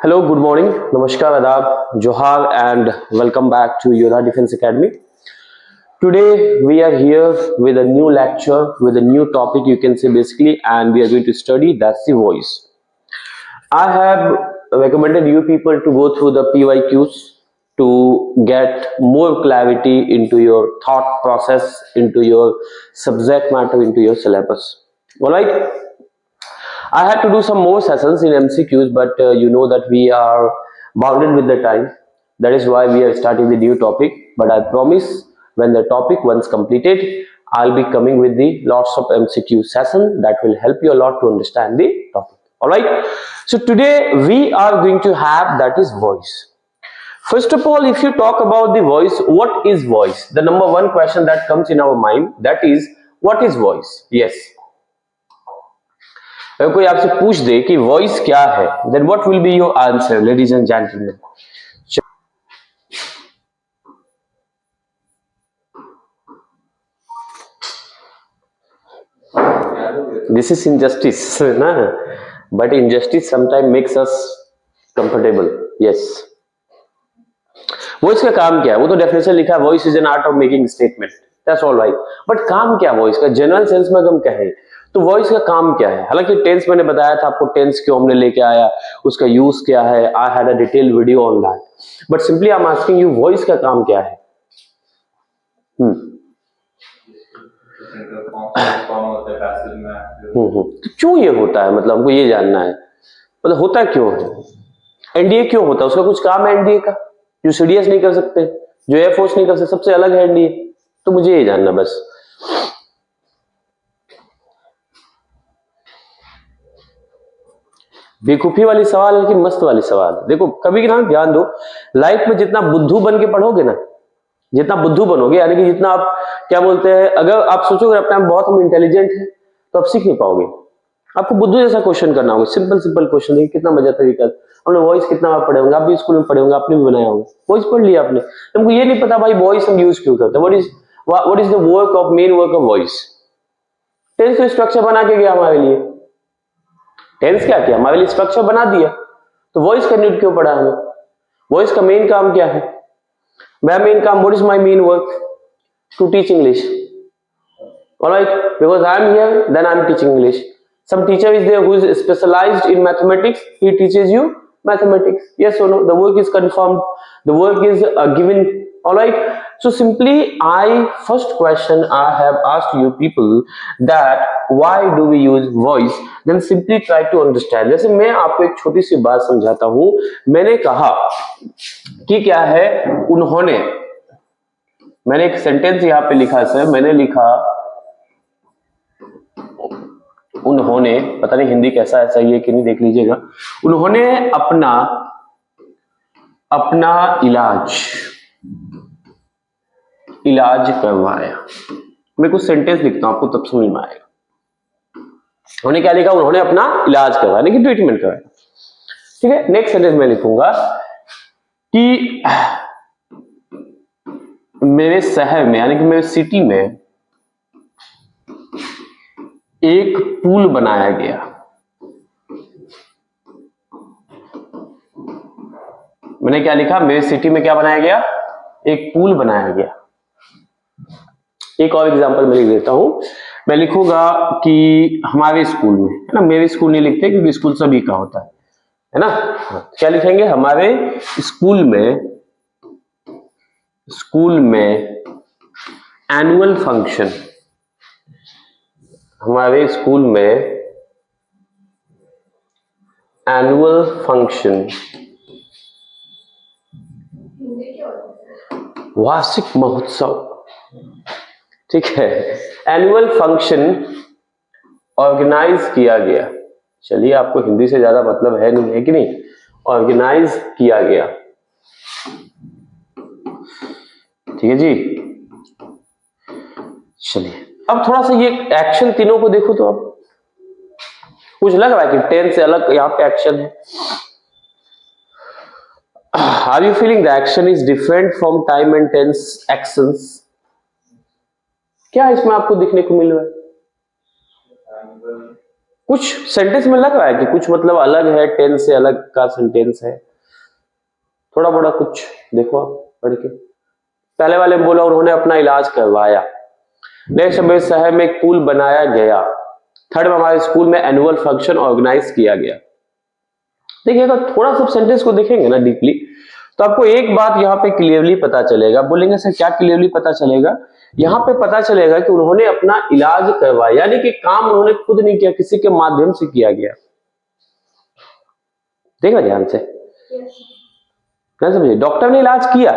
Hello, good morning, Namaskar, Adab, Johar, and welcome back to Yoda Defense Academy. Today we are here with a new lecture, with a new topic, you can say basically, and we are going to study that's the voice. I have recommended you people to go through the PYQs to get more clarity into your thought process, into your subject matter, into your syllabus. All right. I had to do some more sessions in MCQs, but you know that we are bounded with the time. That is why we are starting the new topic. But I promise when the topic once completed, I'll be coming with the lots of MCQ session that will help you a lot to understand the topic. All right. So today we are going to have that is voice. First of all, if you talk about the voice, what is voice? The number one question that comes in our mind, that is, what is voice? Yes. अगर कोई आपसे पूछ दे कि voice क्या है, then what will be your answer, ladies and gentlemen? This is injustice ना, but injustice sometime makes us comfortable. Yes. Voice का काम क्या है? वो तो डेफिनेशन लिखा है, voice is an art of making statement. That's all right. But काम क्या वॉइस का? जनरल सेंस में हम कहें तो वॉइस का काम क्या है? हालांकि टेंस मैंने बताया था आपको, टेंस क्यों हमने लेके आया, उसका यूज क्या है. I had a detail video on that, but simply I am asking you, voice का काम क्या है? तो क्यों ये होता है, मतलब हमको ये जानना है, मतलब होता क्यों है? एनडीए क्यों होता है? उसका कुछ काम है एनडीए का जो सीडीएस नहीं कर सकते, जो एयरफोर्स नहीं कर सकते, सबसे अलग है एनडीए. तो मुझे ये जानना बस. बेवकूफी वाली सवाल है कि मस्त वाली सवाल? देखो कभी ना ध्यान दो, लाइफ में जितना बुद्धू बन के पढ़ोगे ना, जितना बुद्धू बनोगे, यानी कि जितना आप क्या बोलते हैं, अगर आप सोचोगे अपने आप बहुत हम इंटेलिजेंट हैं तो आप सीख नहीं पाओगे. आपको बुद्धू जैसा क्वेश्चन करना होगा, सिंपल सिंपल क्वेश्चन. देखिए कितना मजा तरीका. हमने वॉइस कितना बार पढ़े होंगे, आप भी स्कूल में पढ़े होंगे, आपने भी बनाया होगा, वॉइस पढ़ लिया आपने. हमको ये नहीं पता भाई वॉइस हम यूज क्यों करते हैं. What is the work of, main work of voice? Tense तो स्ट्रक्चर बना के गया हमारे लिए. टेंस क्या किया? हमारे लिए स्ट्रक्चर बना दिया. तो वॉइस का नीड क्यों पड़ा हमें? वॉइस का मेन काम क्या है? मेरा मेन काम, what is my main work? To teach English. Alright, because I am here then I am teaching English. Some teacher is there who is specialized in mathematics, he teaches you mathematics. Yes or no? The work is confirmed, the work is given. All right, so simply first question I have asked you people that why do we use voice, then simply try to understand. जैसे मैं आपको एक छोटी सी बात समझाता हूं. मैंने कहा कि क्या है, उन्होंने, मैंने एक सेंटेंस यहां पे लिखा सर, मैंने लिखा उन्होंने, पता नहीं हिंदी कैसा है, सही है कि नहीं देख लीजिएगा. उन्होंने अपना इलाज करवाया. मैं कुछ सेंटेंस लिखता हूं आपको तब समझ में आएगा. उन्होंने क्या लिखा? उन्होंने अपना इलाज करवाया, यानी कि ट्रीटमेंट करवाया. ठीक है. नेक्स्ट सेंटेंस में लिखूंगा कि मेरे शहर में, यानी कि मेरे सिटी में एक पुल बनाया गया. मैंने क्या लिखा? मेरे सिटी में क्या बनाया गया? एक पुल बनाया गया. एक और एग्जांपल मैं लिख देता हूं. मैं लिखूंगा कि हमारे स्कूल में, है ना, मेरे स्कूल नहीं लिखते क्योंकि स्कूल सभी का होता है ना. क्या लिखेंगे? हमारे स्कूल में एनुअल फंक्शन. हमारे स्कूल में एनुअल फंक्शन, वार्षिक महोत्सव. ठीक है. एनुअल फंक्शन ऑर्गेनाइज किया गया. चलिए, आपको हिंदी से ज्यादा मतलब है नहीं, है कि नहीं? ऑर्गेनाइज किया गया. ठीक है जी. चलिए, अब थोड़ा सा ये एक्शन तीनों को देखो तो अब कुछ लग रहा है कि टेंस से अलग यहाँ पे एक्शन है. Are you feeling the action is different from time and tense actions? क्या इसमें आपको दिखने को मिल रहा है? कुछ सेंटेंस में लग रहा है कि कुछ मतलब अलग है, टेंस से अलग का सेंटेंस है, थोड़ा बड़ा कुछ देखो आप पढ़ के। पहले वाले में बोला उन्होंने अपना इलाज करवाया। नेक्स्ट हमें शहर में एक पुल बनाया गया। थर्ड में हमारे स्कूल में एनुअल फंक्शन ऑर्गेनाइज किया गया। देखिए अगर थोड़ा सा सेंटेंस को देखेंगे ना डीपली, तो आपको एक बात यहाँ पे क्लियरली पता चलेगा। बोलेंगे सर क्या क्लियरली पता चलेगा? यहाँ पे पता चलेगा कि उन्होंने अपना इलाज करवाया, यानी कि काम उन्होंने खुद नहीं किया, किसी के माध्यम से किया गया। देखा ध्यान से, क्या समझे? डॉक्टर ने इलाज किया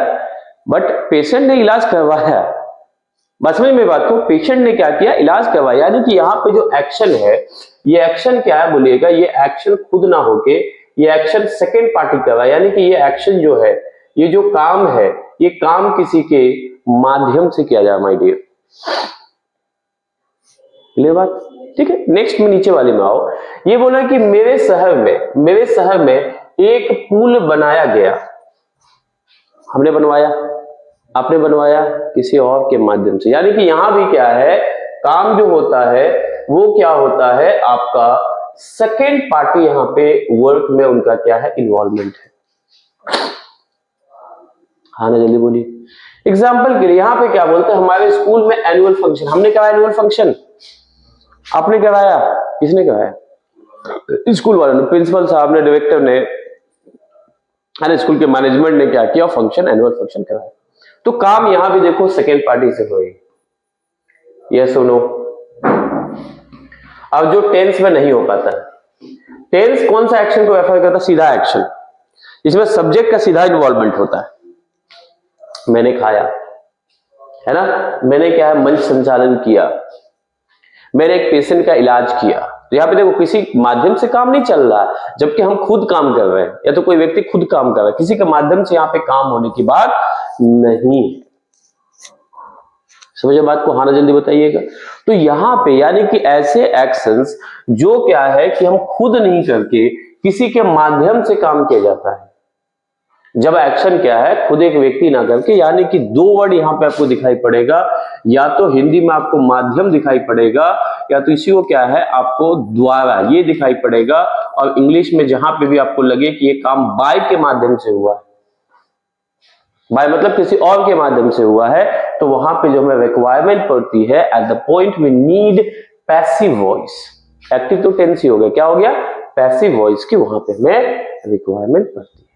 बट पेशेंट ने इलाज करवाया। बस समझ में बात को, पेशेंट ने क्या किया? इलाज करवाया। यानी कि यहाँ पे जो एक्शन है, ये एक्शन क्या है बोलिएगा? ये एक्शन खुद ना होके ये एक्शन सेकेंड पार्टी कर रहा है। यानी कि ये एक्शन जो है, ये जो काम है, ये काम किसी के माध्यम से किया जाए। माय डियर, क्लियर बात? ठीक है, नेक्स्ट में नीचे वाले में आओ। ये बोला कि मेरे शहर में एक पुल बनाया गया। हमने बनवाया, आपने बनवाया, किसी और के माध्यम से। यानी कि यहां भी क्या है, काम जो होता है वो क्या होता है आपका सेकेंड पार्टी। यहां पे वर्क में उनका क्या है? इन्वॉल्वमेंट है। हाँ ना, जल्दी बोलिए। एग्जाम्पल के लिए यहां पे क्या बोलते हैं, हमारे स्कूल में एनुअल फंक्शन। हमने कराया एनुअल फंक्शन, आपने कराया, किसने कराया? स्कूल वालों ने, प्रिंसिपल साहब ने, डायरेक्टर ने, हर स्कूल के मैनेजमेंट ने क्या किया? फंक्शन, एनुअल फंक्शन कराया। तो काम यहां भी देखो सेकेंड पार्टी से हुई। यस और नो? अब जो टेंस में नहीं हो पाता है, टेंस कौन सा एक्शन को रेफर करता है? सीधा एक्शन, इसमें सब्जेक्ट का सीधा इन्वॉल्वमेंट होता है। मैंने खाया, है ना, मैंने क्या है? मंच संचालन किया, मैंने एक पेशेंट का इलाज किया। तो यहाँ पे देखो किसी माध्यम से काम नहीं चल रहा है, जबकि हम खुद काम कर रहे हैं, या तो कोई व्यक्ति खुद काम कर रहा है, किसी के माध्यम से यहाँ पे काम होने की बात नहीं। समझे बात को? हाँ ना, जल्दी बताइएगा। तो यहाँ पे यानी कि ऐसे एक्शंस जो क्या है कि हम खुद नहीं करके किसी के माध्यम से काम किया जाता है। जब एक्शन क्या है, खुद एक व्यक्ति ना करके, यानी कि दो वर्ड यहां पे आपको दिखाई पड़ेगा, या तो हिंदी में आपको माध्यम दिखाई पड़ेगा, या तो इसी को क्या है आपको द्वारा ये दिखाई पड़ेगा, और इंग्लिश में जहां पे भी आपको लगे कि ये काम बाय के माध्यम से हुआ है, बाय मतलब किसी और के माध्यम से हुआ है, तो वहां पे जो हमें रिक्वायरमेंट पड़ती है, at the point we need passive voice. Active तो टेंस ही हो गया, क्या हो गया? पैसिव वॉइस की वहां पे हमें रिक्वायरमेंट पड़ती है।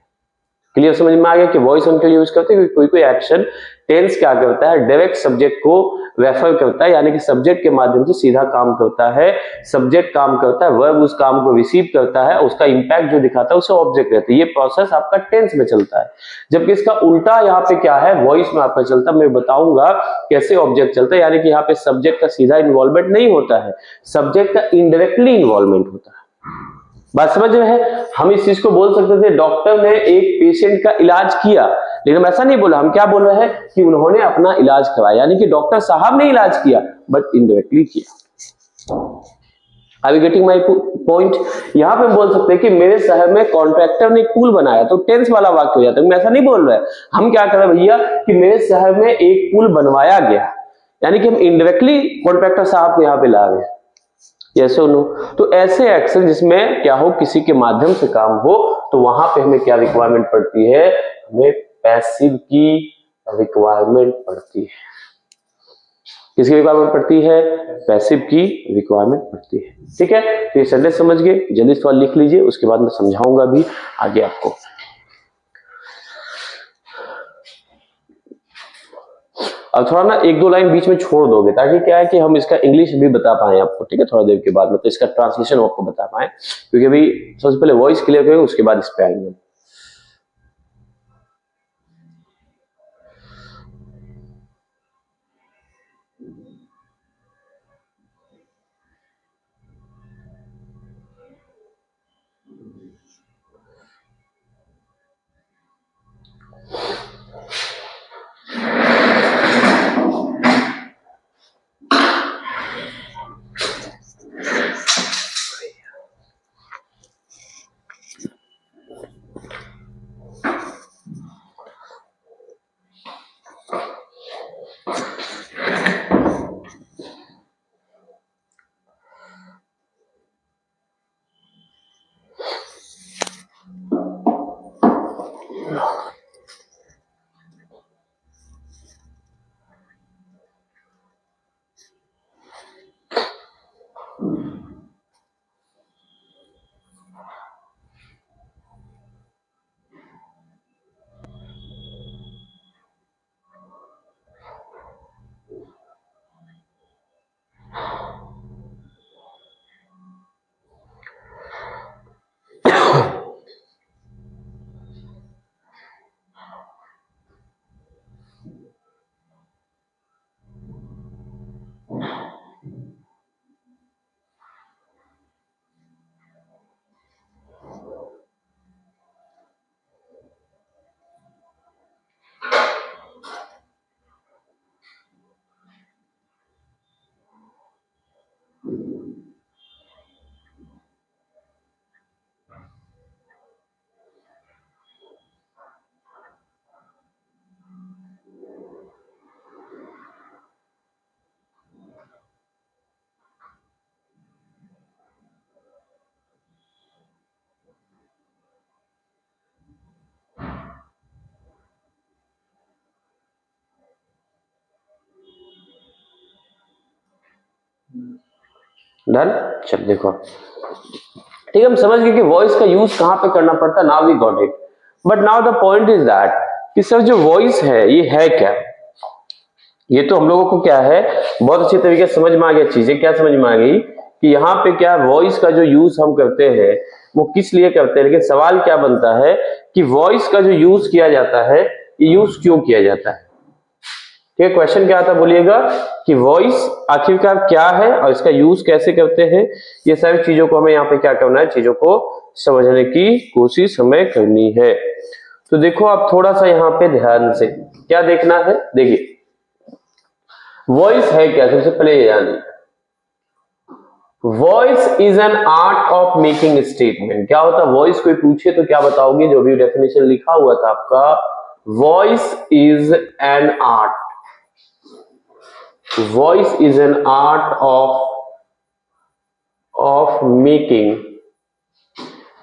क्लियर समझ में आ गया कि वॉइस हम क्यों यूज करते हैं? कोई कोई एक्शन टेंस क्या करता है? डायरेक्ट सब्जेक्ट को रेफर करता है, यानी कि सब्जेक्ट के माध्यम से सीधा काम करता है। सब्जेक्ट काम करता है, वर्ब उस काम को रिसीव करता है, उसका इंपैक्ट जो दिखाता है उसे ऑब्जेक्ट रहता है। ये प्रोसेस आपका टेंस में चलता है, जबकि इसका उल्टा यहाँ पे क्या है? वॉइस में आपका चलता है। मैं बताऊंगा कैसे ऑब्जेक्ट चलता है। यानी कि यहाँ पे सब्जेक्ट का सीधा इन्वॉल्वमेंट नहीं होता है, सब्जेक्ट का इनडायरेक्टली इन्वॉल्वमेंट होता है। बात समझ में है? हम इस चीज को बोल सकते थे डॉक्टर ने एक पेशेंट का इलाज किया, लेकिन हम ऐसा नहीं बोला। हम क्या बोल रहे हैं कि उन्होंने अपना इलाज कराया, यानी कि डॉक्टर साहब ने इलाज किया बट इनडायरेक्टली किया। Are you getting my point? यहां पे हम बोल सकते हैं कि मेरे शहर में कॉन्ट्रैक्टर ने एक पुल बनाया, तो टेंस वाला वाक्य हो जाता है। हम ऐसा नहीं बोल रहे हैं, हम क्या कर रहे हैं भैया कि मेरे शहर में एक पुल बनवाया गया, यानी कि हम इनडायरेक्टली कॉन्ट्रैक्टर साहब को यहां पे ला रहे हैं। यस और नो? तो ऐसे एक्शन जिसमें क्या हो, किसी के माध्यम से काम हो, तो वहां पे हमें क्या रिक्वायरमेंट पड़ती है? हमें पैसिव की रिक्वायरमेंट पड़ती है। किसकी रिक्वायरमेंट पड़ती है? पैसिव की रिक्वायरमेंट पड़ती है। ठीक है, तो ये सेंटेंस समझ गए? जल्दी सवाल लिख लीजिए, उसके बाद मैं समझाऊंगा भी आगे आपको। अब थोड़ा ना एक दो लाइन बीच में छोड़ दोगे, ताकि क्या है कि हम इसका इंग्लिश भी बता पाए आपको। ठीक है, थोड़ा देर के बाद मतलब इसका ट्रांसलेशन आपको बता पाए, क्योंकि अभी सबसे पहले वॉइस क्लियर करेंगे, उसके बाद इस पे आएंगे। डन। चल देखो, ठीक है, हम समझ गए कि वॉइस का यूज कहां पे करना पड़ता है। Now we got it, but now the point is that कि सर जो वॉइस है ये है क्या। ये तो हम लोगों को क्या है बहुत अच्छी तरीके से समझ में आ गया। चीजें क्या समझ में आ गई कि यहाँ पे क्या वॉइस का जो यूज हम करते हैं वो किस लिए करते हैं, लेकिन सवाल क्या बनता है कि वॉइस का जो यूज किया जाता है ये यूज क्यों किया जाता है। ठीक है, क्वेश्चन क्या आता बोलिएगा कि वॉइस आखिरकार क्या है और इसका यूज कैसे करते हैं। ये सारी चीजों को हमें यहाँ पे क्या करना है, चीजों को समझने की कोशिश हमें करनी है। तो देखो आप थोड़ा सा यहाँ पे ध्यान से क्या देखना है। देखिए वॉइस है क्या, सबसे पहले ये जानिए। Voice is an art of making statement. क्या होता है, वॉइस कोई पूछे तो क्या बताओगे, जो भी डेफिनेशन लिखा हुआ था आपका, voice is an art. Voice is an art of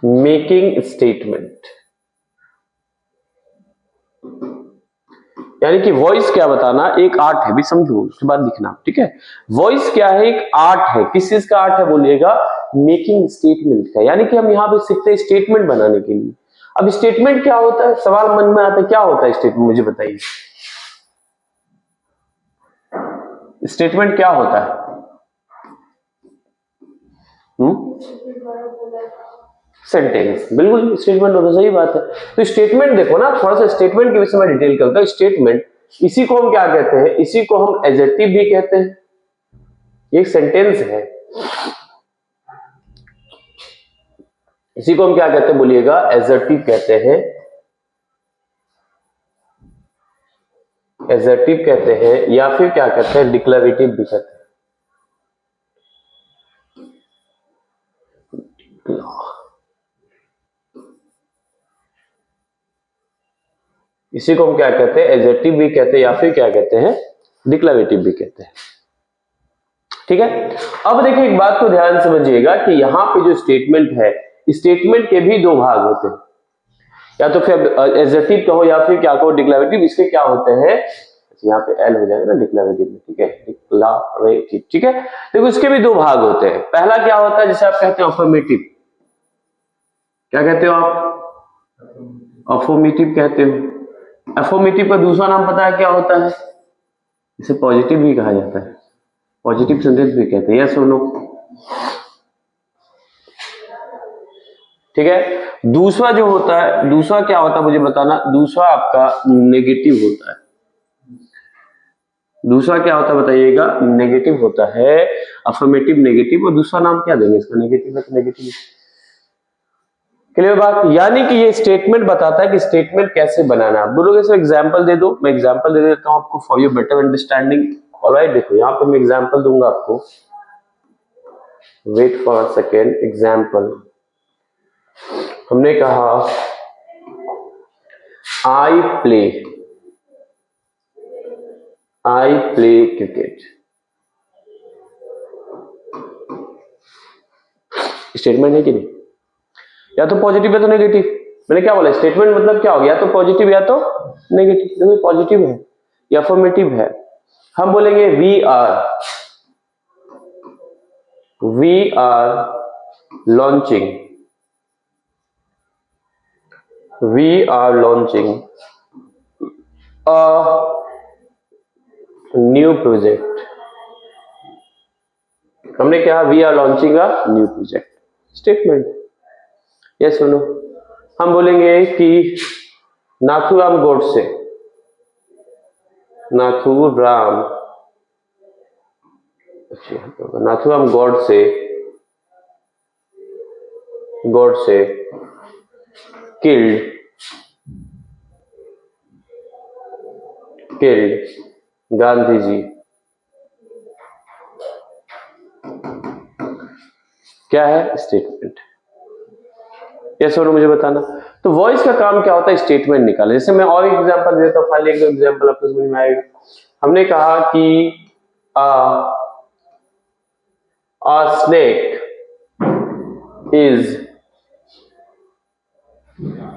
making statement. यानी कि वॉइस क्या बताना एक आर्ट है, भी समझो उसके बाद लिखना। ठीक है, वॉइस क्या है, एक आर्ट है। किस चीज का आर्ट है बोलिएगा, मेकिंग स्टेटमेंट का। यानी कि हम यहाँ पे सीखते हैं स्टेटमेंट बनाने के लिए। अब स्टेटमेंट क्या होता है, सवाल मन में आता है क्या होता है स्टेटमेंट, मुझे बताइए स्टेटमेंट क्या होता है। सेंटेंस, बिल्कुल स्टेटमेंट होता, सही बात है। तो स्टेटमेंट देखो ना, थोड़ा सा स्टेटमेंट के विषय में डिटेल करता हूं। स्टेटमेंट, इसी को हम क्या कहते हैं, इसी को हम एडजेक्टिव भी कहते हैं। ये एक सेंटेंस है, इसी को हम क्या कहते हैं बोलिएगा, एडजेक्टिव कहते हैं। एडजेक्टिव कहते हैं या फिर क्या कहते हैं, डिक्लेरेटिव भी कहते हैं। इसी को हम क्या कहते हैं, एडजेक्टिव भी कहते हैं या फिर क्या कहते हैं, डिक्लेरेटिव भी कहते हैं। ठीक है, अब देखिए एक बात को ध्यान समझिएगा कि यहां पे जो स्टेटमेंट है, स्टेटमेंट के भी दो भाग होते हैं, या तो फिर एडजेक्टिव कहो या फिर क्या कहो, डिक्लेरेटिव। इसके क्या होते हैं, यहाँ पे एल हो जाएगा ना डिक्लेरेटिव में। ठीक है, डिक्लेरेटिव। ठीक है, देखो इसके भी दो भाग होते हैं। पहला क्या होता है, जैसे आप कहते हैं अफर्मेटिव। क्या कहते हो आप, अफर्मेटिव कहते हो। अफर्मेटिव का दूसरा नाम पता है क्या होता है, इसे पॉजिटिव भी कहा जाता है, पॉजिटिव सेंटेंस भी कहते हैं। यस और नो। ठीक है, दूसरा जो होता है, दूसरा क्या होता है मुझे बताना, दूसरा आपका नेगेटिव होता है। दूसरा क्या होता है बताइएगा, नेगेटिव होता है। अफर्मेटिव, नेगेटिव, और दूसरा नाम क्या देंगे इसका, नेगेटिव है तो नेगेटिव। क्लियर बात। यानी कि ये स्टेटमेंट बताता है कि स्टेटमेंट कैसे बनाना। आप बोलोगे सर एग्जांपल दे दो, मैं एग्जांपल दे देता हूं आपको for your better understanding. Alright, देखो यहां पे मैं एग्जांपल दूंगा आपको, wait for a second. Example हमने कहा आई प्ले क्रिकेट। स्टेटमेंट है कि नहीं, या तो पॉजिटिव या तो नेगेटिव। मैंने क्या बोला, स्टेटमेंट मतलब क्या हो गया, या तो पॉजिटिव या तो नेगेटिव। देखो पॉजिटिव है या अफर्मेटिव है। हम बोलेंगे we are launching a new project. हमने क्या, we are launching a new project, statement. Yes सुनो, हम बोलेंगे कि नाथूराम गोडसे killed गांधी जी। क्या है, स्टेटमेंट। यस और नो मुझे बताना। तो वॉइस का काम क्या होता है, स्टेटमेंट निकालना। जैसे मैं और एक एग्जांपल देता हूं, फाइनली एक एग्जांपल आपको समझ में आएगा। हमने कहा कि a snake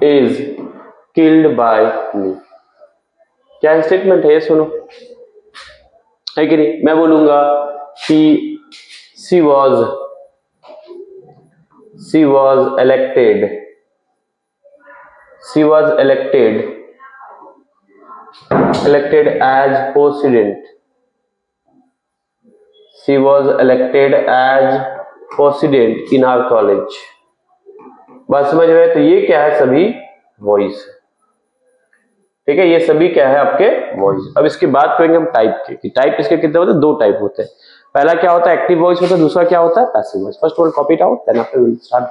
is killed by me। क्या स्टेटमेंट है, सुनो है कि नहीं। मैं बोलूंगा कि she was elected as president. She was elected as president in our college. बात समझ में? तो ये क्या है? सभी वॉइस। ठीक है, ये सभी क्या है? आपके वॉइस। अब इसकी बात करेंगे हम टाइप की, कि टाइप इसके कितने होते हैं? दो टाइप होते हैं। पहला क्या होता है? एक्टिव वॉइस होता है, दूसरा क्या होता है? Passive voice. First one copy it out, then after we will start.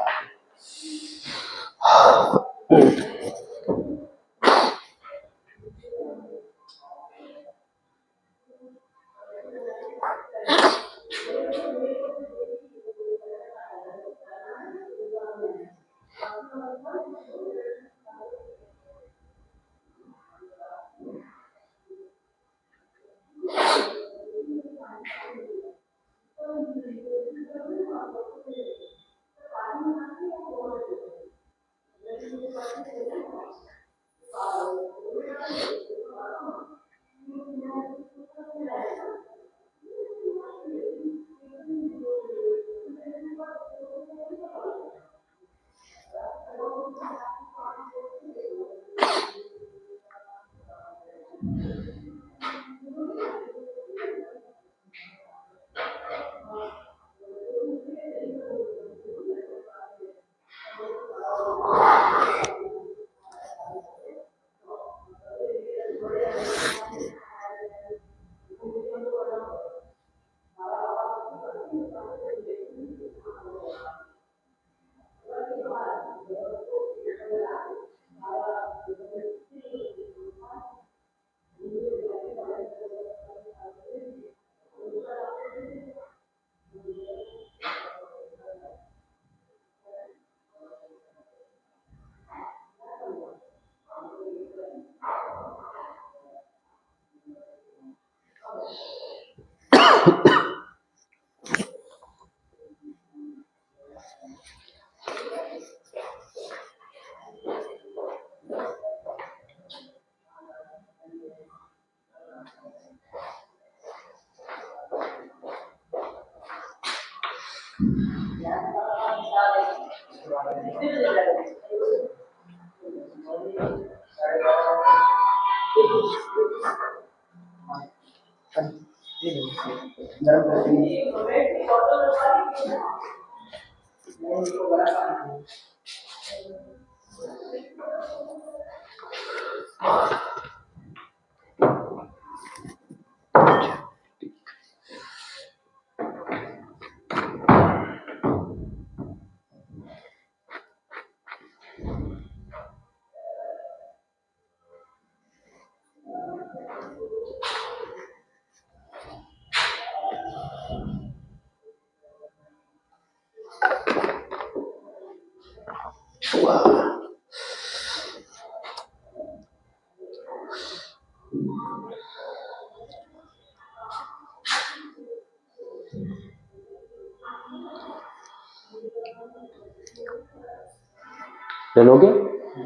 Done हो गया?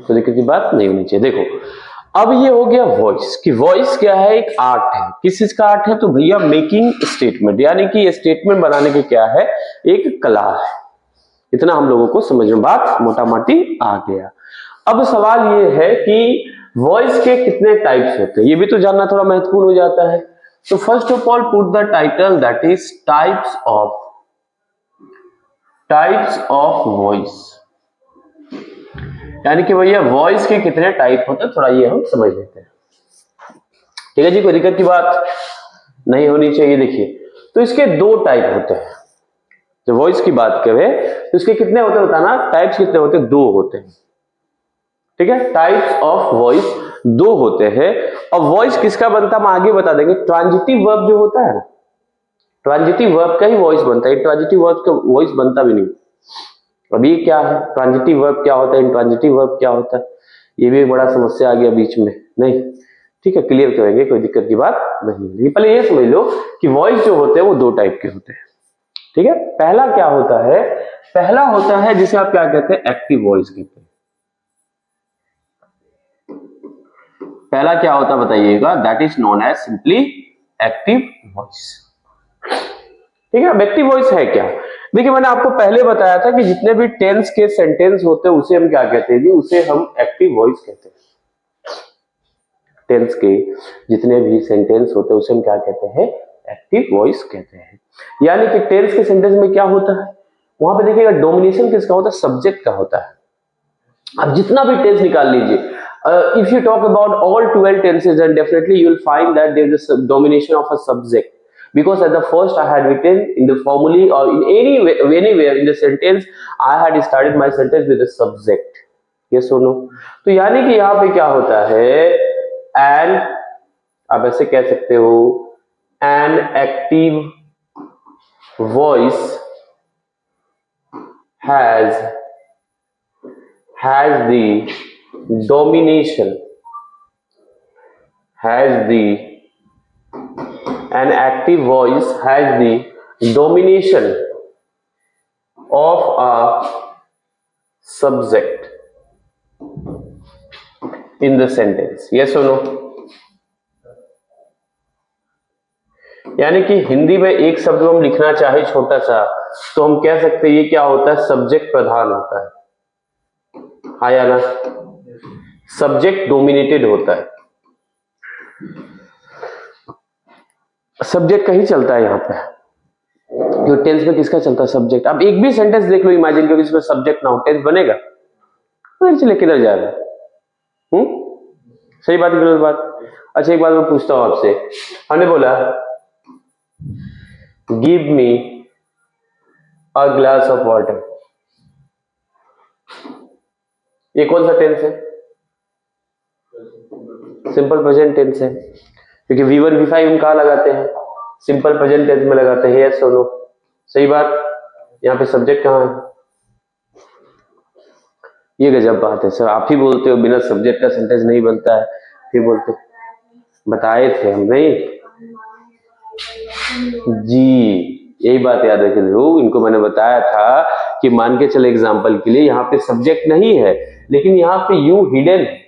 तो दिक्कत की बात नहीं होनी चाहिए। देखो अब ये हो गया वॉइस, कि वॉइस क्या है? एक आर्ट है। किस चीज का आर्ट है? तो भैया मेकिंग स्टेटमेंट, यानी कि स्टेटमेंट बनाने की क्या है? एक कला है। इतना हम लोगों को समझ में बात मोटा मोटी आ गया। अब सवाल ये है कि वॉइस के कितने टाइप्स होते हैं, ये भी तो जानना थोड़ा महत्वपूर्ण हो जाता है। तो first of all put the title, that is types of voice. यानी कि भैया वॉइस के कितने टाइप होते हैं, थोड़ा ये हम समझ लेते हैं। ठीक है जी, कोई दिक्कत की बात नहीं होनी चाहिए। देखिए तो इसके दो टाइप होते हैं। जो वॉइस की बात करें तो इसके कितने होते हैं बताना? टाइप्स कितने होते हैं? दो होते हैं। ठीक है, टाइप्स ऑफ वॉइस दो होते हैं। और वॉइस किसका बनता है हम आगे बता देंगे। ट्रांजिटिव वर्ब जो होता है ना, ट्रांजिटिव वर्ब का ही वॉइस बनता है, ट्रांजिटिव वर्ब का वॉइस बनता भी नहीं। अब ये क्या है? ट्रांजिटिव वर्ब क्या होता है, इंट्रांजिटिव वर्ब क्या होता है? ये भी बड़ा समस्या आ गया बीच में, नहीं ठीक है, क्लियर करेंगे, कोई दिक्कत की बात नहीं। पहले ये समझ लो कि वॉइस जो होते हैं वो दो टाइप के होते हैं। ठीक है, पहला क्या होता है? पहला होता है जिसे आप क्या कहते हैं? एक्टिव वॉइस कहते हैं। पहला क्या होता है बताइएगा? That is known as simply active voice. ठीक है। अब एक्टिव वॉइस है क्या? देखिए मैंने आपको पहले बताया था कि जितने भी टेंस के सेंटेंस होते हैं उसे हम क्या कहते हैं जी? उसे हम एक्टिव वॉइस कहते हैं। टेंस के जितने भी सेंटेंस होते हैं उसे हम क्या कहते हैं? एक्टिव वॉइस कहते हैं। यानी कि टेंस के सेंटेंस में क्या होता है? वहां पे देखिएगा डोमिनेशन किसका होता है? सब्जेक्ट का होता है। आप जितना भी टेंस निकाल लीजिए, if you talk about all 12 tenses, then definitely you will find that there is a domination of a subject, because at the first I had written in the formally or in anywhere in the sentence I had started my sentence with the subject. Yes or no? तो यानी कि यहाँ पे क्या होता है? and आप ऐसे कह सकते हो an active voice has the domination, an active voice has the domination of a subject in the sentence. Yes or no? यानी कि हिंदी में एक शब्द हम लिखना चाहे छोटा सा, तो हम कह सकते हैं ये क्या होता है? सब्जेक्ट प्रधान होता है। हाँ या ना? सब्जेक्ट डोमिनेटेड होता है, सब्जेक्ट का ही चलता है यहाँ पे। जो टेंस में किसका चलता है? सब्जेक्ट। अब एक भी सेंटेंस देख लो, इमेजिन करो जिसमें सब्जेक्ट ना हो, टेंस बनेगा? चलिए किधर जाएगा? सही बात है, गलत बात? अच्छा एक बात मैं पूछता हूं आपसे, हमने बोला give me a glass of water, ये कौन सा टेंस है? सिंपल प्रेजेंट टेंस है, क्योंकि V1 V5 हम कहा लगाते हैं? सिंपल प्रेजेंट टेंस में लगाते हैं। यस और नो? सही बात। यहाँ पे सब्जेक्ट कहाँ है? ये गजब बात है सर, आप ही बोलते हो बिना सब्जेक्ट का सेंटेंस नहीं बनता है, फिर बोलते बताए थे हम नहीं जी। यही बात याद रखे लोग, इनको मैंने बताया था कि मान के चले एग्जाम्पल के लिए यहाँ पे सब्जेक्ट नहीं है, लेकिन यहाँ पे यू हिडन है।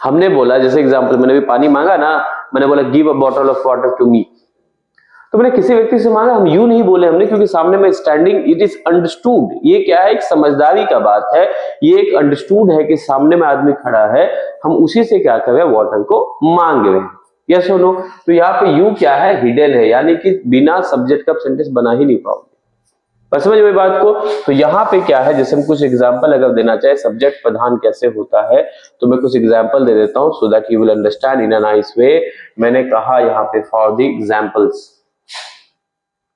हमने बोला जैसे एग्जाम्पल, मैंने भी पानी मांगा ना, मैंने बोला give a bottle of water to me, तो मैंने किसी व्यक्ति से मांगा, हम यू नहीं बोले हमने, क्योंकि सामने में स्टैंडिंग, इट इज अंडरस्टूड। ये क्या है? एक समझदारी का बात है, ये एक अंडरस्टूड है कि सामने में आदमी खड़ा है, हम उसी से क्या कर रहे हैं? वाटर को मांग रहे हैं। यस और नो? तो यहाँ पे यू क्या है? हिडन है, यानी कि बिना सब्जेक्ट का सेंटेंस बना ही नहीं पाओगे। बस समझ में बात को? तो यहाँ पे क्या है, जैसे हम कुछ एग्जाम्पल अगर देना चाहे सब्जेक्ट प्रधान कैसे होता है, तो मैं कुछ एग्जाम्पल दे देता हूं, so that you will understand in a nice way. मैंने कहा यहाँ पे फॉर द एग्जाम्पल्स,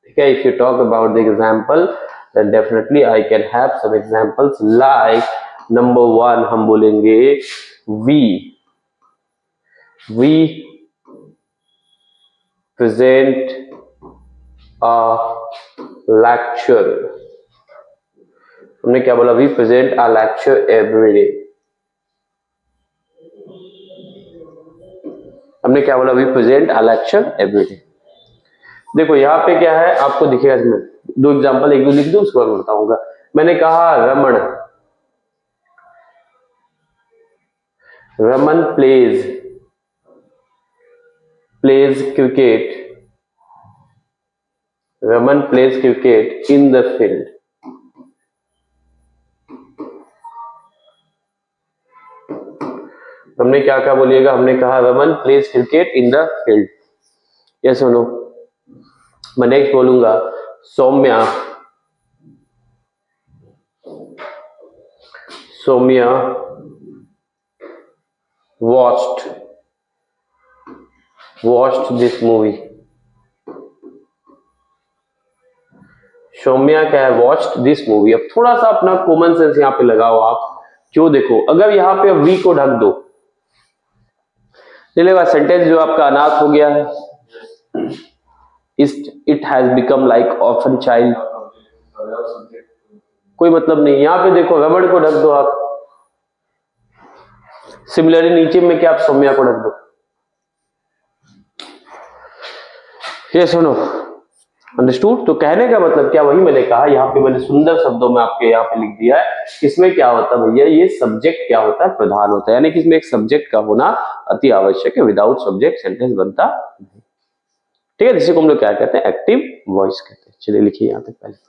ठीक है? If you talk about the example then definitely I can have some examples like number 1 हम बोलेंगे we present a lecture। हमने क्या बोला? we present a lecture every day। हमने क्या बोला? we present a lecture every day। देखो यहाँ पे क्या है, आपको दिखेगा इसमें दो एग्जाम्पल, एक दो लिख दो, उसके बाद मैं बताऊंगा। मैंने कहा Raman plays cricket, Raman plays cricket in the field. हमने क्या क्या बोलिएगा? हमने कहा Raman plays cricket in the field. Yes और नो? मैं नेक्स्ट बोलूंगा Saumya watched this movie। Saumya क्या है? Watched this movie. अब थोड़ा सा अपना कॉमन सेंस यहाँ पे लगाओ आप। क्यों? देखो अगर यहाँ पे वी को ढक दो, चलेगा? सेंटेंस जो आपका अनाथ हो गया है, it has become like orphan child, कोई मतलब नहीं। यहाँ पे देखो रमन को ढक दो आप, सिमिलरली नीचे में क्या? आप सौम्या को ढक दो। ये सुनो, अंडरस्टूड? तो कहने का मतलब क्या? वही मैंने कहा, यहाँ पे मैंने सुंदर शब्दों में आपके यहाँ पे लिख दिया है। इसमें क्या होता है भैया? ये सब्जेक्ट क्या होता है? प्रधान होता है, यानी कि इसमें एक सब्जेक्ट का होना अति आवश्यक है। विदाउट सब्जेक्ट सेंटेंस बनता नहीं। ठीक है, जिसे को हम लोग क्या कहते हैं, एक्टिव वॉइस कहते हैं। चलिए लिखिए यहां तक पहले।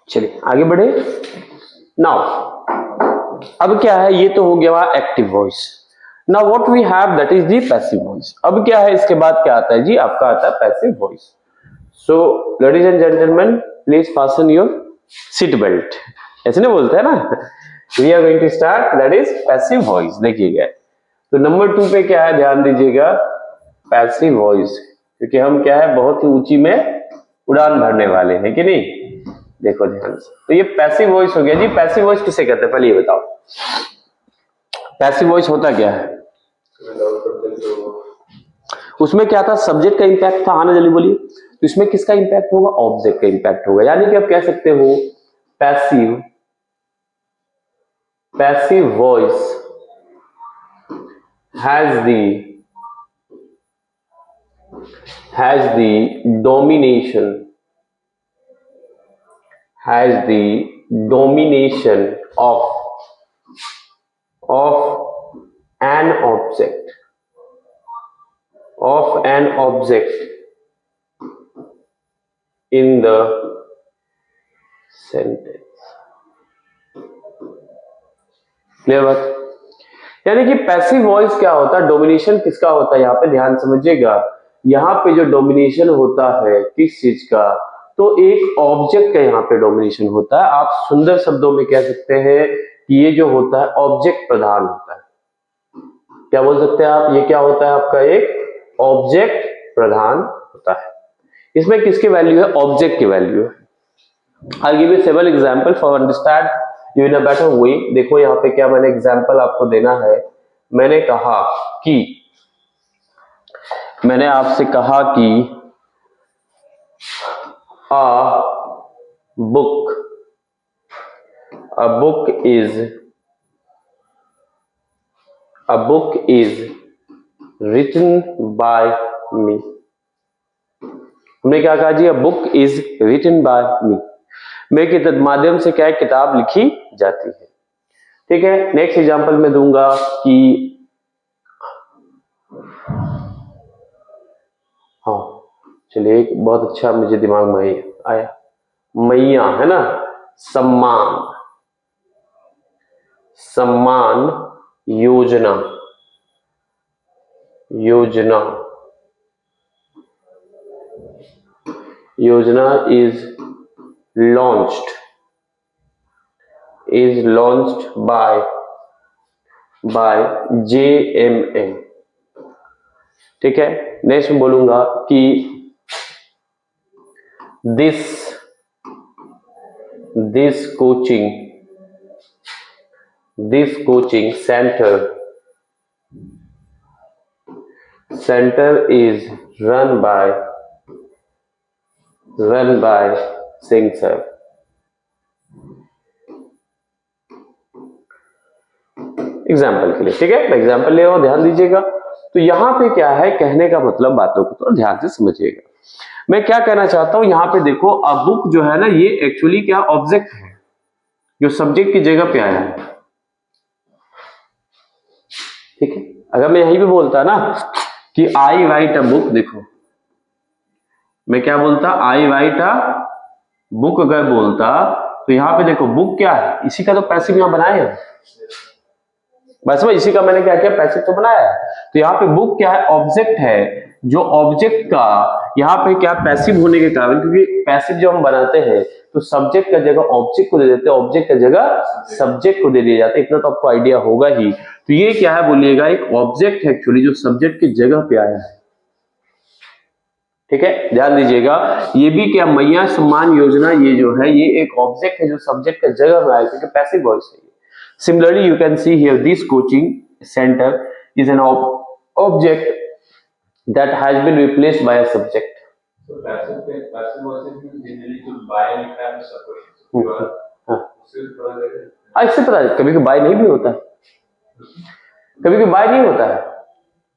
चलिए आगे बढ़े। नाउ अब क्या है, ये तो हो गया active voice. Now what we have that is the passive voice. अब क्या है, इसके बाद क्या आता है जी, आपका आता है passive voice. So ladies and gentleman please fasten your seat belt, ऐसे नहीं बोलते हैं ना। We are going to start that is passive voice. देखिएगा तो नंबर 2 पे क्या है, ध्यान दीजिएगा, पैसिव वॉइस, क्योंकि हम क्या है बहुत ही ऊंची में उड़ान भरने वाले हैं कि नहीं। देखो ध्यान से, तो ये पैसिव वॉइस हो गया जी। पैसिव वॉइस किसे कहते हैं, पहले ये बताओ, पैसिव वॉइस होता क्या है? उसमें क्या था, सब्जेक्ट का इंपैक्ट था। आना जल्दी बोलिए। तो इसमें किसका इंपैक्ट होगा, ऑब्जेक्ट का इंपैक्ट होगा। यानी कि आप कह सकते हो passive voice has the domination of an object in the sentence। Clear बात? यानी कि पैसिव वॉइस क्या होता है, डोमिनेशन किसका होता है, यहाँ पे ध्यान समझिएगा। यहाँ पे जो डोमिनेशन होता है किस चीज का, तो एक ऑब्जेक्ट का यहाँ पे डोमिनेशन होता है। आप सुंदर शब्दों में कह सकते हैं कि ये जो होता है ऑब्जेक्ट प्रधान होता है। क्या बोल सकते हैं आप, ये क्या होता है आपका, एक ऑब्जेक्ट प्रधान होता है। इसमें किसकी वैल्यू है, ऑब्जेक्ट की वैल्यू है। I give you several example for understand you in a better way. देखो यहाँ पे क्या मैंने एग्जांपल आपको देना है। मैंने आपसे कहा कि a book is written by me। हमने क्या कहा जी, a book is written by me। में के माध्यम से क्या है, किताब लिखी जाती है। ठीक है, नेक्स्ट एग्जांपल मैं दूंगा कि हाँ चलिए, एक बहुत अच्छा मुझे दिमाग में आया, मैया है ना, सम्मान, सम्मान योजना, योजना, योजना is launched by JMM। ठीक है, नेक्स्ट में बोलूंगा कि this coaching center is run by Singh sir। Example के लिए, ठीक है, मैं एग्जाम्पल ले रहा हूं, ध्यान दीजिएगा। तो यहां पे क्या है, कहने का मतलब, बातों को थोड़ा ध्यान से समझिएगा। मैं क्या कहना चाहता हूं, यहां पे देखो, अ बुक जो है ना, ये एक्चुअली क्या ऑब्जेक्ट है जो सब्जेक्ट की जगह पे आया है। ठीक है, अगर मैं यहीं पे बोलता ना कि आई राइट अ बुक, देखो मैं क्या बोलता, आई राइट अ बुक अगर बोलता, तो यहां पे देखो बुक क्या है, इसी का तो पैसिव यहां बनाया है, बस में इसी का मैंने क्या किया, पैसिव तो बनाया है। तो यहाँ पे बुक क्या है, ऑब्जेक्ट है, जो ऑब्जेक्ट का यहाँ पे क्या पैसिव होने के कारण, क्योंकि पैसिव जो हम बनाते हैं तो सब्जेक्ट का जगह ऑब्जेक्ट को दे देते हैं, ऑब्जेक्ट का जगह सब्जेक्ट को दे दिया जाता है, इतना तो आपको आइडिया होगा ही। तो ये क्या है बोलिएगा, एक ऑब्जेक्ट है एक्चुअली जो सब्जेक्ट की जगह पे आया है। ठीक है, ध्यान दीजिएगा, ये भी क्या, मैया सम्मान योजना, ये जो है ये एक ऑब्जेक्ट है जो सब्जेक्ट का जगह में आया, क्योंकि पैसिव वॉइस है। Similarly, you can see here this coaching center is an object that has been replaced by a subject. So passive voice is generally to buy and have supposition. इससे पता है, कभी कभी बाय नहीं भी होता है, कभी कभी बाय नहीं होता है,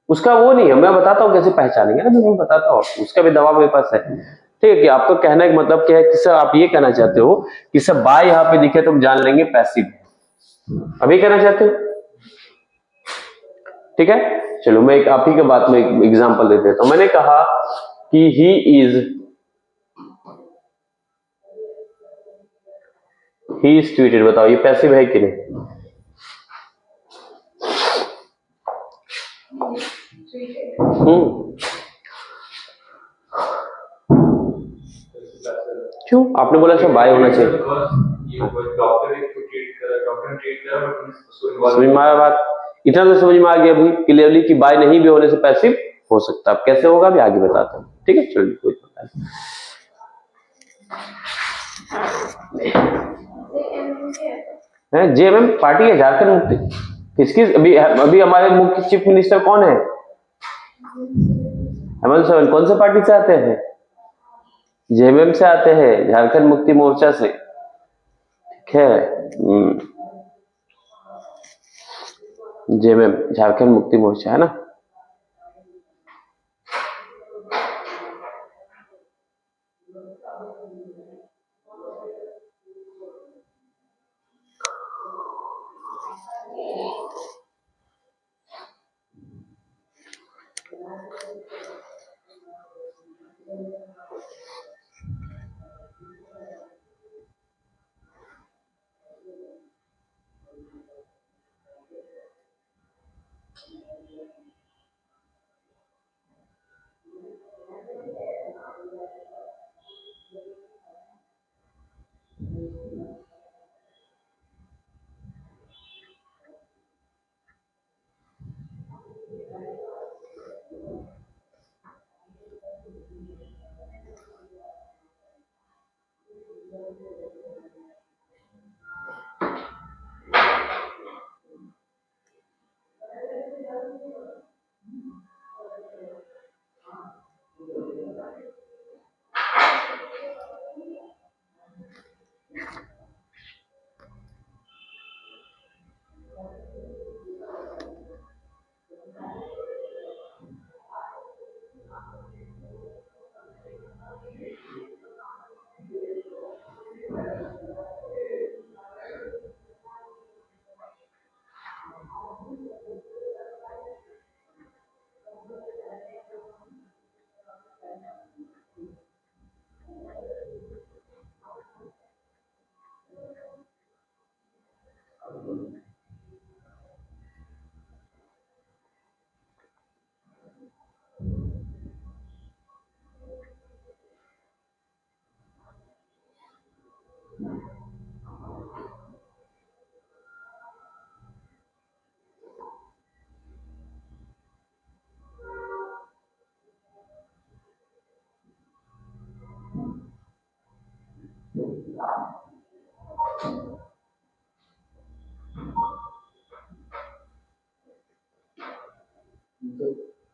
उसका वो नहीं है, मैं बताता हूँ कैसे पहचानेंगे ना, मैं बताता हूँ, उसका भी दवा मेरे पास है। ठीक है, कि आपका कहने का मतलब क्या है कि सर आप ये कहना चाहते हो कि सर बाय यहाँ पे दिखे तो हम जान लेंगे पैसिव, अभी कहना चाहते हो। ठीक है, चलो मैं एक आप ही के बात में एक एग्जांपल दे देता हूं। मैंने कहा कि ही इज ट्वीटेड, बताओ ये पैसिव है कि नहीं? क्यों आपने बोला सब बाय होना चाहिए? समझ में आया बात, इतना तो समझ में आ गया अभी क्लियरली कि बाय नहीं भी होने से पैसिव हो सकता है। अब कैसे होगा अभी आगे बताता हूँ। ठीक है, चलिए कोई पता नहीं। जेएमएम पार्टी है झारखंड मुक्ति, किसकी? अभी हमारे मुख्य चीफ मिनिस्टर कौन है? हेमंत सोरेन। कौन से पार्टी से आते हैं? जेएमएम से आते हैं, झारखंड मुक्ति मोर्चा से। ठीक है, जेएमएम झारखंड मुक्ति मोर्चा है ना।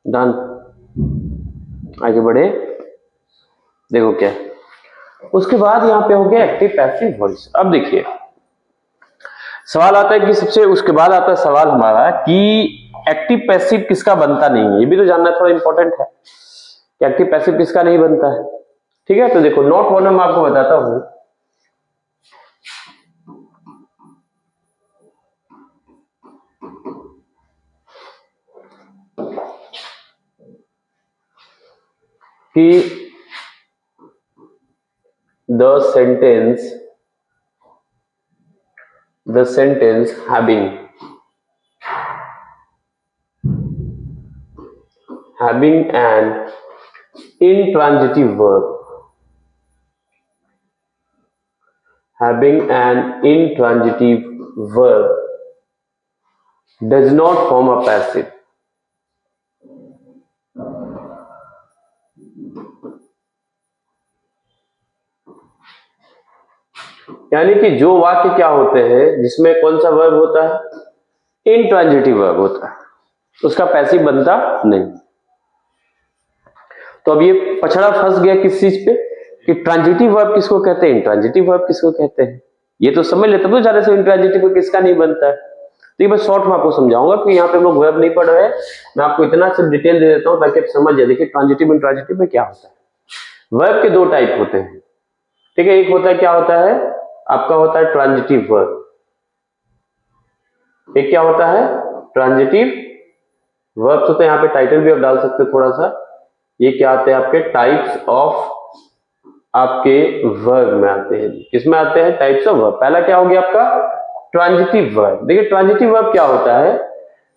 डन। आगे बढ़े, देखो क्या है। उसके बाद यहाँ पे हो गया एक्टिव पैसिव वॉइस। अब देखिए सवाल आता है कि सबसे उसके बाद आता है सवाल हमारा कि एक्टिव पैसिव किसका बनता नहीं है। ये भी तो जानना थोड़ा इंपॉर्टेंट है कि एक्टिव पैसिव किसका नहीं बनता है। ठीक है, तो देखो नोट वन मैं आपको बताता हूं कि the sentence having an intransitive verb, does not form a passive। यानी कि जो वाक्य क्या होते हैं जिसमें कौन सा वर्ब होता है, इंट्रांजिटिव वर्ब होता है, उसका पैसिव बनता नहीं। तो अब ये पछड़ा फंस गया किस चीज पे कि ट्रांजिटिव वर्ब किसको कहते हैं, इंट्रांजिटिव वर्ब किसको कहते हैं। ये तो समझ लेते तो ज्यादा से इंट्रांजिटिव किसका नहीं बनता है। तो ये बस शॉर्ट में आपको समझाऊंगा कि यहाँ पे हम लोग वर्ब नहीं पढ़ रहे हैं, मैं आपको इतना सिर्फ डिटेल दे देता हूँ ताकि आप समझ जाए। देखिए ट्रांजिटिव इंट्रांजिटिव में क्या होता है। वर्ब के दो टाइप होते हैं, ठीक है। एक होता है क्या होता है आपका होता है ट्रांजिटिव वर्ब, एक क्या होता है ट्रांजिटिव वर्ब्स होते हैं। यहाँ पे टाइटल भी आप डाल सकते हो थोड़ा सा। ये क्या आते हैं आपके टाइप्स ऑफ आपके वर्ब में आते हैं। किसमें आते हैं, टाइप्स ऑफ वर्ब। पहला क्या हो गया आपका ट्रांजिटिव वर्ब। देखिए ट्रांजिटिव वर्ब क्या होता है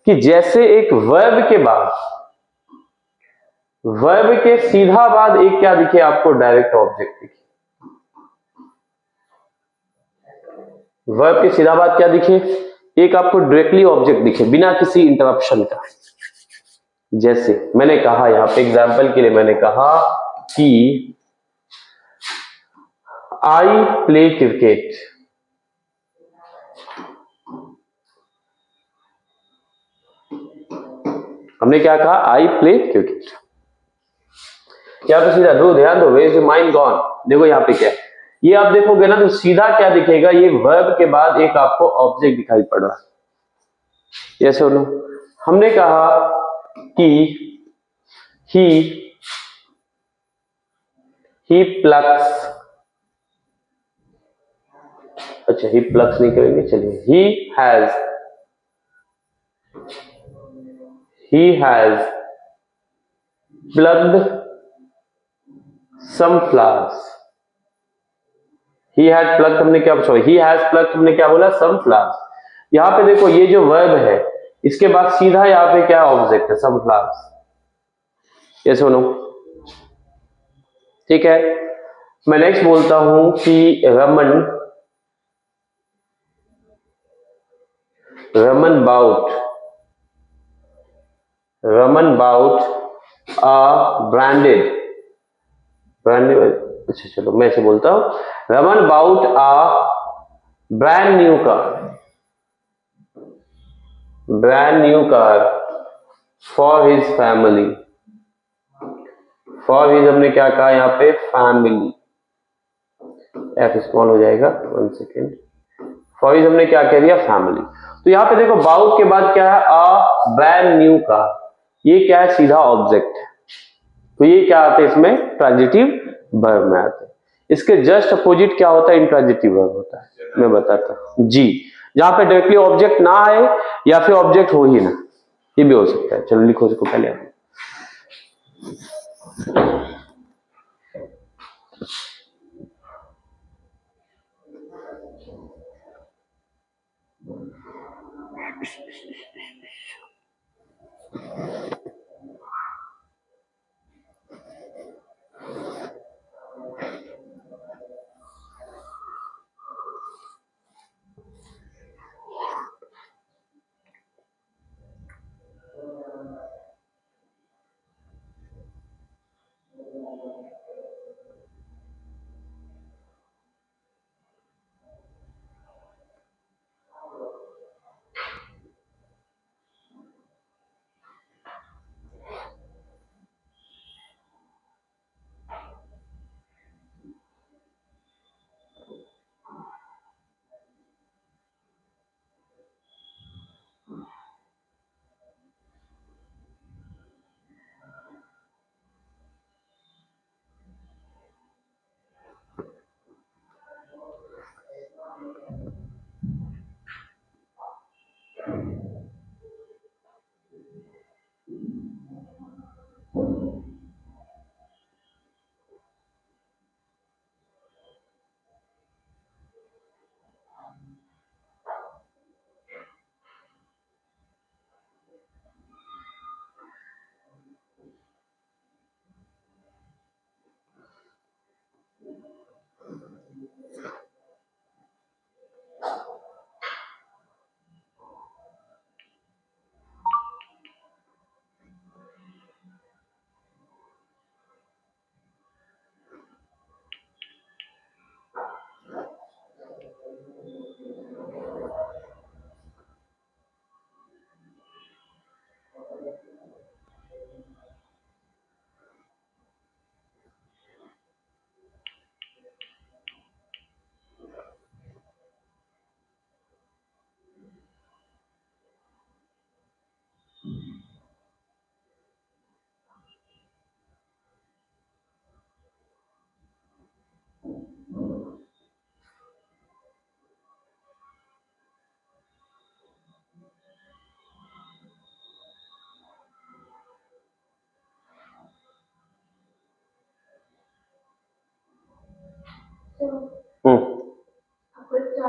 कि जैसे एक वर्ब के बाद, वर्ब के सीधा बाद एक क्या दिखे आपको, डायरेक्ट ऑब्जेक्ट दिखे। वर्ब के सीधा बाद क्या दिखे, एक आपको डायरेक्टली ऑब्जेक्ट दिखे बिना किसी इंटरप्शन का। जैसे मैंने कहा यहां पे एग्जांपल के लिए मैंने कहा कि आई प्ले क्रिकेट। हमने क्या कहा, आई प्ले क्रिकेट। यहां पे सीधा दो ध्यान दो, where is your mind gone. देखो यहाँ पे क्या है, ये आप देखोगे ना तो सीधा क्या दिखेगा, ये वर्ब के बाद एक आपको ऑब्जेक्ट दिखाई पड़ रहा है। ये सुनो, हमने कहा कि ही प्लक्स, अच्छा ही प्लक्स नहीं करेंगे, चलिए he has plucked some flowers. He had plucked हमने क्या, सॉरी ही हैज प्लग्ड हमने क्या बोला, सम फ्लावर्स। यहां पे देखो ये जो वर्ब है इसके बाद सीधा यहां पे क्या ऑब्जेक्ट है, सम फ्लावर्स। ये सुनो, ठीक है। मैं नेक्स्ट बोलता हूं कि रमन बाउट ब्रांडेड, अच्छा चलो मैं ऐसे बोलता हूं, Raman bought brand new car for his family. For his हमने क्या कहा यहाँ पे, फैमिली, एफ स्मॉल हो जाएगा, 1 सेकेंड। फॉर हिज हमने क्या कह दिया, फैमिली। तो यहाँ पे देखो बाउट के बाद क्या है, अ ब्रांड न्यू कार, ये क्या है सीधा ऑब्जेक्ट है। तो ये क्या आते हैं इसमें, ट्रांजिटिव वर्ब में आते हैं। इसके जस्ट अपोजिट क्या होता है, इंट्रांजिटिव वर्ब होता है। मैं बताता हूं जी, जहां पे डायरेक्टली ऑब्जेक्ट ना आए या फिर ऑब्जेक्ट हो ही ना, ये भी हो सकता है। चलो लिखो इसको पहले।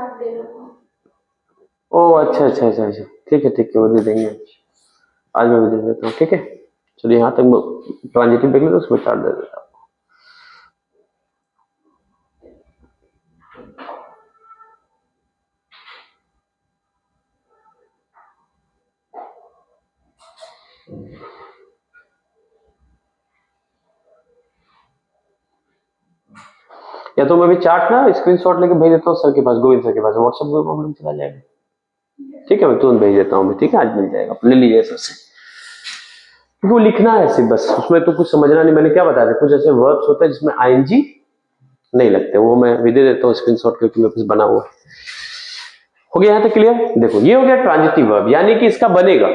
चार्ट दे रहा था। ओ अच्छा अच्छा अच्छा अच्छा, ठीक है वो दे देंगे। आज मैं भी दे देता हूँ, ठीक है। चलिए यहाँ तक ट्रांजिटिव देख लेते उसमें चार्ट दे देता हूँ। या तो मैं भी चार्ट ना स्क्रीनशॉट लेके भेज देता हूँ सर के पास, गोविंद सर के पास, व्हाट्सएप ग्रुप में हम लोग चला जाएगा। ठीक है, मैं तुरंत भेज देता हूँ, ठीक है, आज मिल जाएगा, ले लीजिए सर से। क्योंकि वो लिखना है सिर्फ बस, उसमें तो कुछ समझना नहीं। मैंने क्या बताया था, कुछ ऐसे वर्ब्स होते हैं जिसमें आईएनजी नहीं लगते, वो मैं भी दे देता हूँ स्क्रीनशॉट क्योंकि मेरे पास बना हुआ हो गया। यहाँ तक क्लियर। देखो ये हो गया ट्रांजिटिव वर्ब, यानी कि इसका बनेगा,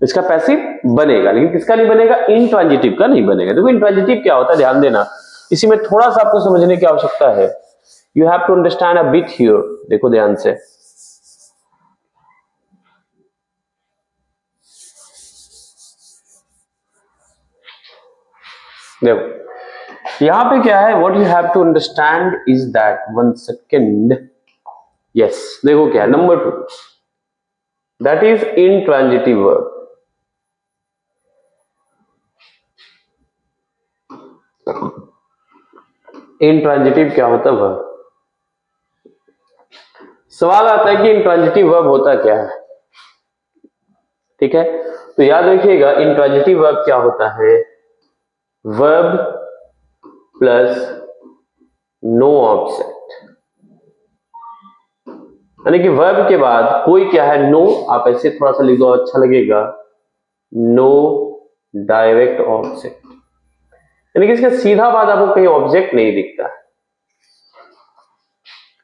इसका पैसिव बनेगा, लेकिन किसका नहीं बनेगा, इंट्रांजिटिव का नहीं बनेगा। देखो इंट्रांजिटिव क्या होता है, ध्यान देना, इसी में थोड़ा सा आपको समझने की आवश्यकता है। You have to understand a bit here. देखो ध्यान से, देखो यहां पे क्या है, what you have to understand is that, 1 second, yes, देखो क्या है, number 2, that is intransitive verb. Intransitive क्या होता है वर्ब? सवाल आता है कि इंट्रांजिटिव वर्ब होता क्या है, ठीक है। तो याद रखिएगा इंट्रांजिटिव वर्ब क्या होता है, वर्ब प्लस नो ऑब्जेक्ट, यानी कि वर्ब के बाद कोई क्या है, नो, आप ऐसे थोड़ा सा लिख दो अच्छा लगेगा, नो डायरेक्ट ऑब्जेक्ट, यानी कि इसका सीधा बाद आपको कहीं ऑब्जेक्ट नहीं दिखता है,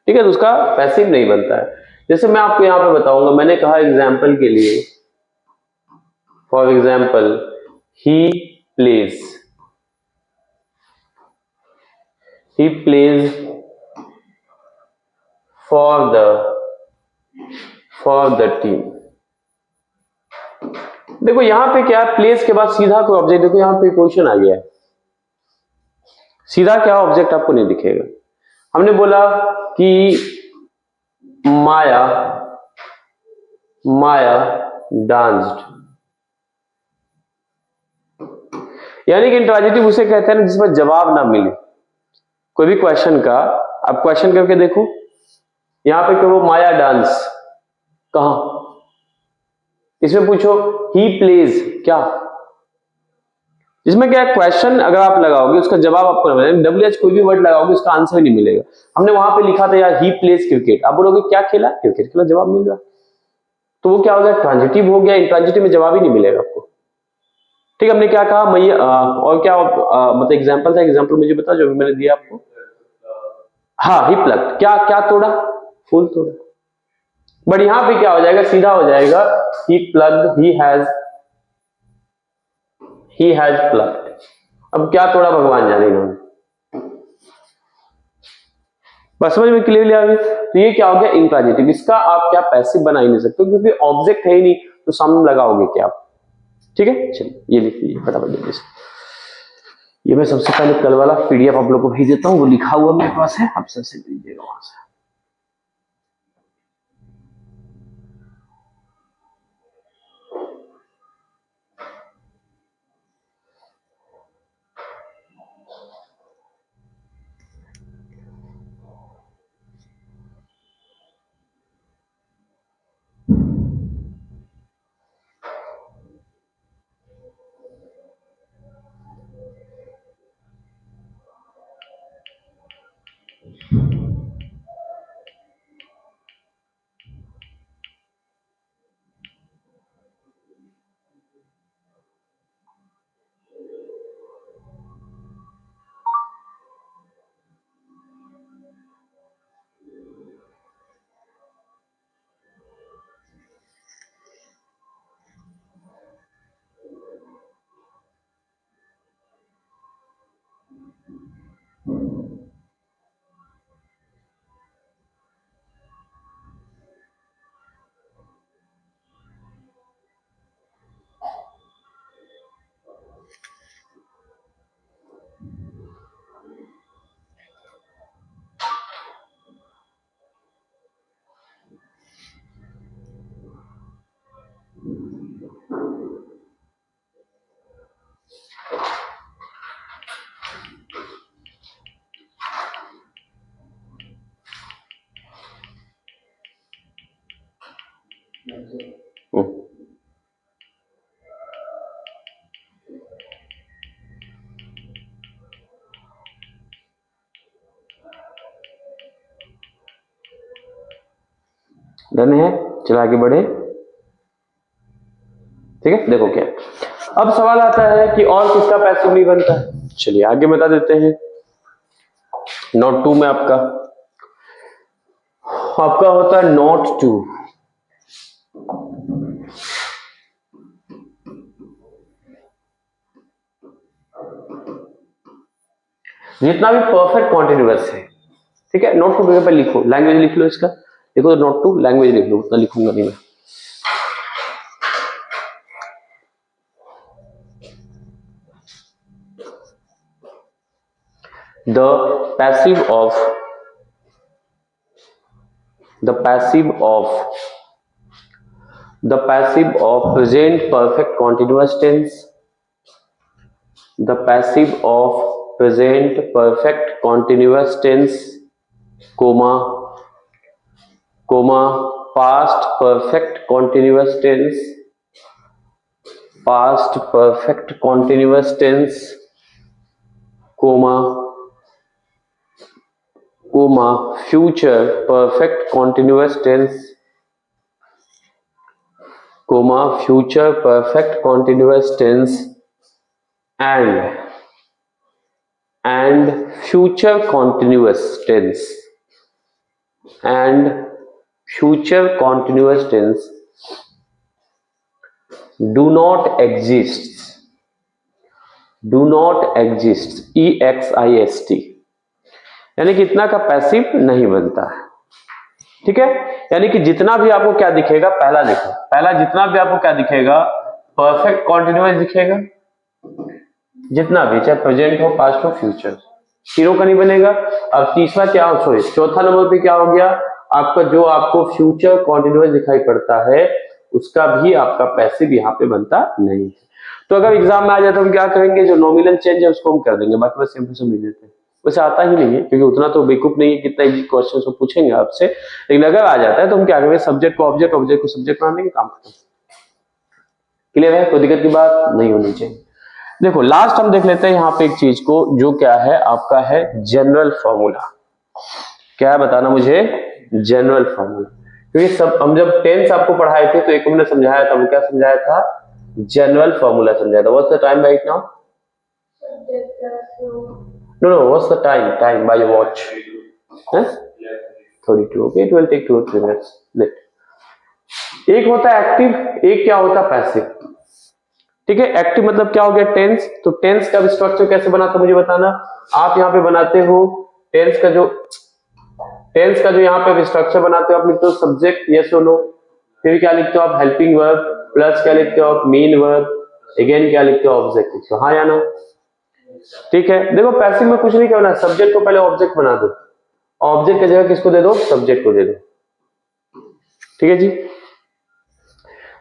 ठीक है, तो उसका पैसिव नहीं बनता है। जैसे मैं आपको यहां पे बताऊंगा, मैंने कहा एग्जाम्पल के लिए, for example he plays, he plays for the team। देखो यहां पे क्या है, प्लेस के बाद सीधा कोई ऑब्जेक्ट, देखो यहां पे क्वेश्चन आ गया है, सीधा क्या ऑब्जेक्ट आपको नहीं दिखेगा। हमने बोला कि माया माया डांस्ड, यानी कि इंट्रांजिटिव उसे कहते हैं जिसमें जवाब ना मिले कोई भी क्वेश्चन का। आप क्वेश्चन करके देखो, यहां पे कहो माया डांस, कहां, इसमें पूछो ही प्लेज, क्या, इसमें क्या है, क्वेश्चन अगर आप लगाओगे उसका जवाब आपको नहीं मिलेगा, डब्ल्यू एच कोई भी वर्ड लगाओगे उसका आंसर ही नहीं मिलेगा। हमने वहां पे लिखा था यार ही प्लेज क्रिकेट, आप बोलोगे क्या खेला, क्रिकेट खेला, जवाब मिल रहा, तो वो क्या हो गया, ट्रांजिटिव हो गया, इंट्रांजिटिव में जवाब ही नहीं मिलेगा आपको। ठीक है, हमने क्या कहा, मैं और क्या मतलब एग्जाम्पल था, एग्जाम्पल मुझे बता जो मैंने दिया आपको। हाँ, ही प्लग, क्या क्या तोड़ा, फूल तोड़ा। बट यहां पे क्या हो जाएगा, सीधा हो जाएगा, ही प्लग, ही हैज प्लग। अब क्या तोड़ा भगवान जाने इन्होंने, बस समझ में क्लियरली आ गई। तो ये क्या हो गया, इंट्रांजिटिव, इसका आप क्या पैसिव बना ही नहीं सकते क्योंकि ऑब्जेक्ट है ही नहीं, तो सामने लगाओगे क्या आप, ठीक है। चलिए ये लिख लीजिए फटाफट जल्दी से, ये मैं सबसे पहले कल वाला पीडीएफ आप लोग को भेज देता हूँ, वो लिखा हुआ मेरे पास है, आप सबसे लीजिएगा वहां से। डन है, चलो आगे बढ़े। ठीक है, देखो क्या अब सवाल आता है कि और किसका पैसिव नहीं बनता है। चलिए आगे बता देते हैं। नोट 2 में आपका होता है नोट 2। जितना भी परफेक्ट कॉन्टिन्यूअस है, ठीक है, नोट 2 पेपर पर लिखो, लैंग्वेज लिख लो इसका, देखो तो नोट 2 लैंग्वेज लिख लो, उतना लिखूंगा नहीं मैं। The passive of present perfect continuous tense, the passive of present perfect continuous tense, comma past perfect continuous tense, comma future perfect continuous tense, future perfect continuous tense and future continuous tense do not exist, EXIST, यानी कि इतना का passive नहीं बनता है। ठीक है, यानी कि जितना भी आपको क्या दिखेगा, पहला देखो, पहला जितना भी आपको क्या दिखेगा, परफेक्ट कॉन्टिन्यूअस दिखेगा, जितना भी, चाहे प्रेजेंट हो, पास्ट हो, फ्यूचर, तीनों का नहीं बनेगा। अब तीसरा क्या हो, सॉरी चौथा नंबर पे क्या हो गया आपका, जो आपको फ्यूचर कॉन्टिन्यूअस दिखाई पड़ता है उसका भी आपका पैसिव यहाँ पे बनता नहीं है। तो अगर एग्जाम में आ जाए तो हम क्या करेंगे, जो नॉमिनल चेंज है उसको हम कर देंगे, बाकी बस सिंपल से मिल देते हैं। वैसे आता ही नहीं है क्योंकि उतना तो बेवकूफ नहीं है, कितना इजी क्वेश्चन को पूछेंगे आपसे, लेकिन अगर आ जाता है तो हम क्या करेंगे, सब्जेक्ट को ऑब्जेक्ट, ऑब्जेक्ट को सब्जेक्ट बना देंगे, काम खत्म। क्लियर है, कोई दिक्कत की बात नहीं होनी चाहिए। देखो लास्ट हम देख लेते हैं यहाँ पे एक चीज को, जो क्या है आपका है जनरल फॉर्मूला। क्या है बताना मुझे, जनरल फॉर्मूला, क्योंकि सब हम जब टेंस आपको पढ़ाए थे तो एक हमने समझाया था, वो क्या समझाया था, जनरल फॉर्मूला समझाया था। What's the time right now? No, what's the time by your watch? 32. Okay, it will take 2 or 3 minutes. Let. एक होता है एक्टिव, एक क्या होता है पैसिव। ठीक है, एक्टिव मतलब क्या हो गया, टेंस। तो टेंस का स्ट्रक्चर कैसे बनाता मुझे बताना। आप यहाँ पे बनाते हो टेंस का जो यहाँ पे स्ट्रक्चर बनाते हो, आप लिखते हो सब्जेक्ट, यस और नो, फिर क्या लिखते हो आप, हेल्पिंग वर्ब, प्लस क्या लिखते हो आप, मेन वर्ब, अगेन क्या लिखते हो, ऑब्जेक्ट लिखते हो, हाँ या नो। ठीक है, देखो पैसिव में कुछ नहीं करना, सब्जेक्ट को पहले ऑब्जेक्ट बना दो, ऑब्जेक्ट की जगह किसको दे दो, सब्जेक्ट को दे दो। ठीक है जी,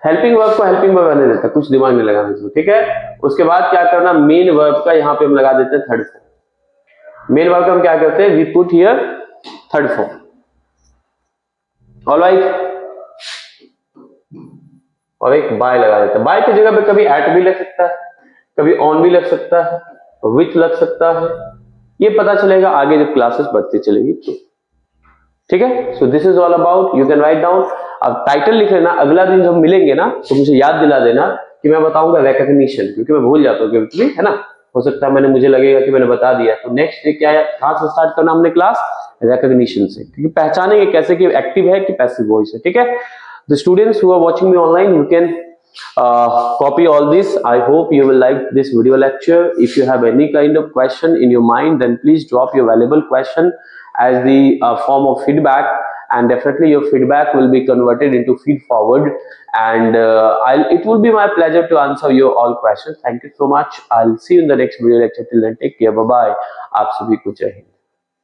हेल्पिंग वर्ब को हेल्पिंग वर्ब रहने देता, कुछ दिमाग नहीं लगाना इसमें। ठीक है, उसके बाद क्या करना, मेन वर्ब का यहाँ पे हम लगा देते हैं थर्ड फॉर्म। मेन वर्ब का हम क्या करते हैं, we put here third form. Alright, और एक बाय लगा देते हैं। बाय की जगह पे कभी एट भी लग सकता है, कभी ऑन भी लग सकता है, विथ लग सकता है, ये पता चलेगा आगे जब क्लासेस बढ़ती चलेगी तो। ठीक है, so this is all about, you can write down. अब टाइटल लिख लेना, अगला दिन जब मिलेंगे ना तो मुझे याद दिला देना कि मैं बताऊंगा रिकॉग्निशन, क्योंकि मैं भूल जाता हूँ कभी, है ना, हो सकता है मुझे लगेगा कि मैंने बता दिया। तो नेक्स्ट डे क्या है, कहां से स्टार्ट करना हमने क्लास, रिकॉग्निशन से, क्योंकि पहचानेंगे कैसे कि एक्टिव है कि पैसिव वॉइस है। ठीक है, the students who are watching me online, you can copy all this. I hope you will like this video lecture. If you have any kind of question in your mind, then please drop your valuable question as the form of feedback, and definitely your feedback will be converted into feed forward, and it will be my pleasure to answer your all questions. Thank you so much. I'll see you in the next video lecture. Till then, take care. Bye bye. आप सभी को जय हिंद।